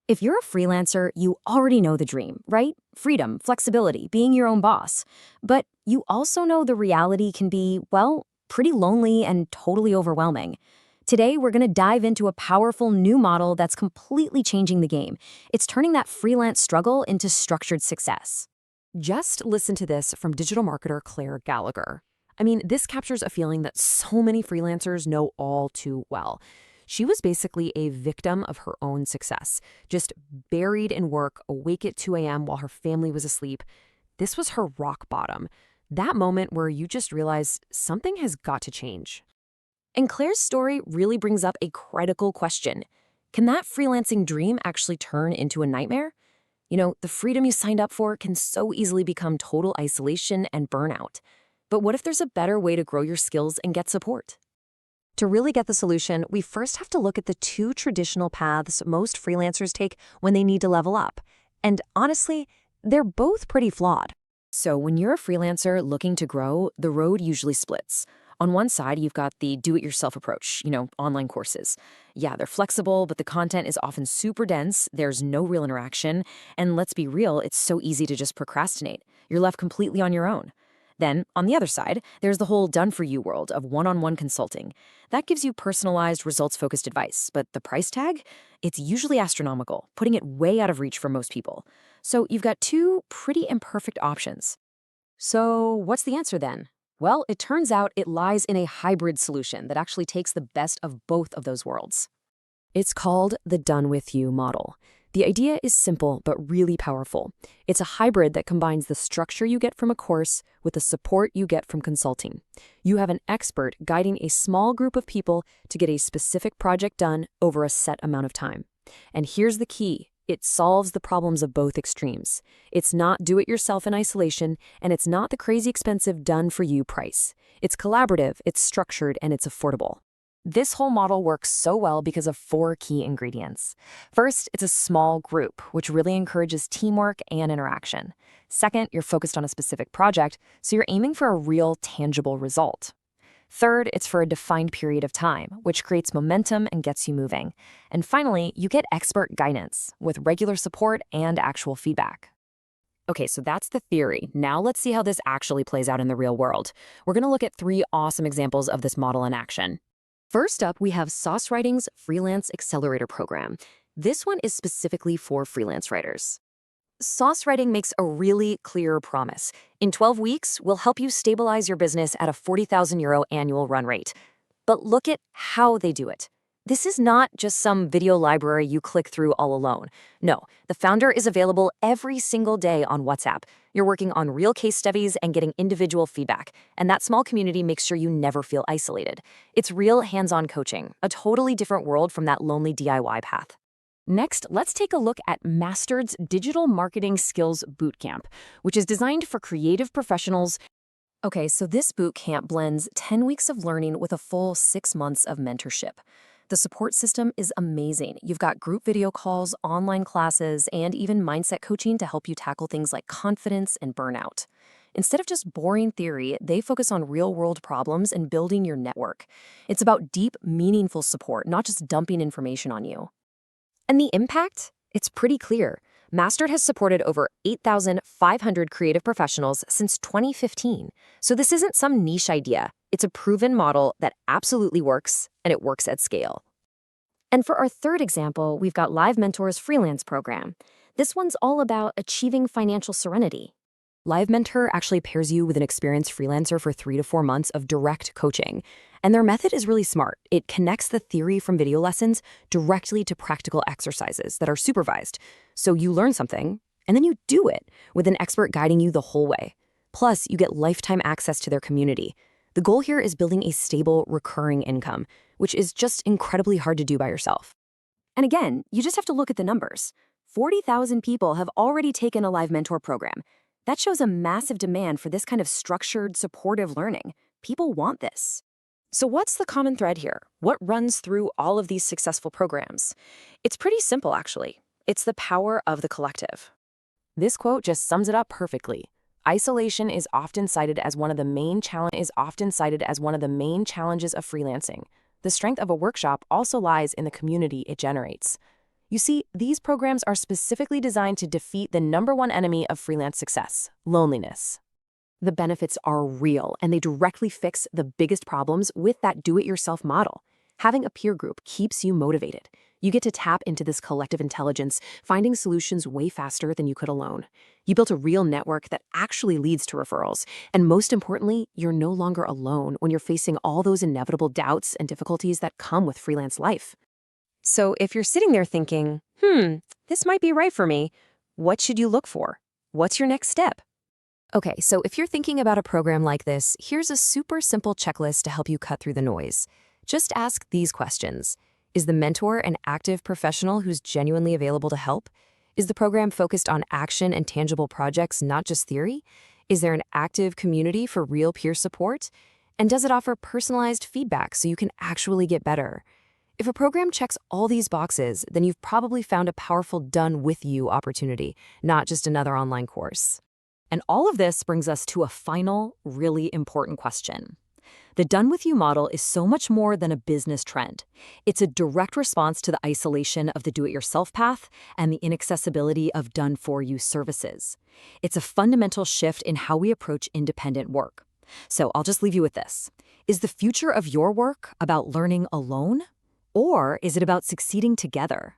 If you're a freelancer, you already know the dream, right? Freedom, flexibility, being your own boss. But you also know the reality can be, well, pretty lonely and totally overwhelming. Today, we're going to dive into a powerful new model that's completely changing the game. It's turning that freelance struggle into structured success. Just listen to this from digital marketer Claire Gallagher. This captures a feeling that so many freelancers know all too well. She was basically a victim of her own success, just buried in work, awake at 2 a.m. while her family was asleep. This was her rock bottom, that moment where you just realize something has got to change. And Claire's story really brings up a critical question. Can that freelancing dream actually turn into a nightmare? The freedom you signed up for can so easily become total isolation and burnout. But what if there's a better way to grow your skills and get support? To really get the solution, we first have to look at the two traditional paths most freelancers take when they need to level up. And honestly, they're both pretty flawed. So when you're a freelancer looking to grow, the road usually splits. On one side, you've got the do-it-yourself approach, online courses. Yeah, they're flexible, but the content is often super dense, there's no real interaction, and let's be real, it's so easy to just procrastinate. You're left completely on your own. Then, on the other side, there's the whole done-for-you world of one-on-one consulting. That gives you personalized, results-focused advice, but the price tag? It's usually astronomical, putting it way out of reach for most people. So you've got two pretty imperfect options. So what's the answer then? Well, it turns out it lies in a hybrid solution that actually takes the best of both of those worlds. It's called the done-with-you model. The idea is simple but really powerful. It's a hybrid that combines the structure you get from a course with the support you get from consulting. You have an expert guiding a small group of people to get a specific project done over a set amount of time. And here's the key. It solves the problems of both extremes. It's not do-it-yourself in isolation, and it's not the crazy expensive done-for-you price. It's collaborative, it's structured, and it's affordable. This whole model works so well because of 4 key ingredients. First, it's a small group, which really encourages teamwork and interaction. Second, you're focused on a specific project, so you're aiming for a real, tangible result. Third, it's for a defined period of time, which creates momentum and gets you moving. And finally, you get expert guidance with regular support and actual feedback. Okay, so that's the theory. Now let's see how this actually plays out in the real world. We're going to look at 3 awesome examples of this model in action. First up, we have SauceWriting's Freelance Accelerator program. This one is specifically for freelance writers. SauceWriting makes a really clear promise. In 12 weeks, we'll help you stabilize your business at a €40,000 annual run rate. But look at how they do it. This is not just some video library you click through all alone. No, the founder is available every single day on WhatsApp. You're working on real case studies and getting individual feedback, and that small community makes sure you never feel isolated. It's real hands-on coaching, a totally different world from that lonely DIY path. Next, let's take a look at Mastered's Digital Marketing Skills Bootcamp, which is designed for creative professionals. Okay, so this bootcamp blends 10 weeks of learning with a full 6 months of mentorship. The support system is amazing. You've got group video calls, online classes, and even mindset coaching to help you tackle things like confidence and burnout. Instead of just boring theory, they focus on real-world problems and building your network. It's about deep, meaningful support, not just dumping information on you. And the impact? It's pretty clear. Mastered has supported over 8,500 creative professionals since 2015. So this isn't some niche idea. It's a proven model that absolutely works, and it works at scale. And for our third example, we've got LiveMentor's freelance program. This one's all about achieving financial serenity. LiveMentor actually pairs you with an experienced freelancer for 3 to 4 months of direct coaching. And their method is really smart. It connects the theory from video lessons directly to practical exercises that are supervised. So you learn something, and then you do it with an expert guiding you the whole way. Plus, you get lifetime access to their community. The goal here is building a stable, recurring income, which is just incredibly hard to do by yourself. And again, you just have to look at the numbers. 40,000 people have already taken a LiveMentor program. That shows a massive demand for this kind of structured, supportive learning. People want this. So what's the common thread here? What runs through all of these successful programs? It's pretty simple, actually. It's the power of the collective. This quote just sums it up perfectly. Isolation is often cited as one of the main challenges of freelancing. The strength of a workshop also lies in the community it generates. You see, these programs are specifically designed to defeat the #1 enemy of freelance success: loneliness. The benefits are real, and they directly fix the biggest problems with that do-it-yourself model. Having a peer group keeps you motivated. You get to tap into this collective intelligence, finding solutions way faster than you could alone. You built a real network that actually leads to referrals. And most importantly, you're no longer alone when you're facing all those inevitable doubts and difficulties that come with freelance life. So if you're sitting there thinking, this might be right for me, what should you look for? What's your next step? Okay, so if you're thinking about a program like this, here's a super simple checklist to help you cut through the noise. Just ask these questions. Is the mentor an active professional who's genuinely available to help? Is the program focused on action and tangible projects, not just theory? Is there an active community for real peer support? And does it offer personalized feedback so you can actually get better? If a program checks all these boxes, then you've probably found a powerful done-with-you opportunity, not just another online course. And all of this brings us to a final, really important question. The done-with-you model is so much more than a business trend. It's a direct response to the isolation of the do-it-yourself path and the inaccessibility of done-for-you services. It's a fundamental shift in how we approach independent work. So I'll just leave you with this. Is the future of your work about learning alone? Or is it about succeeding together?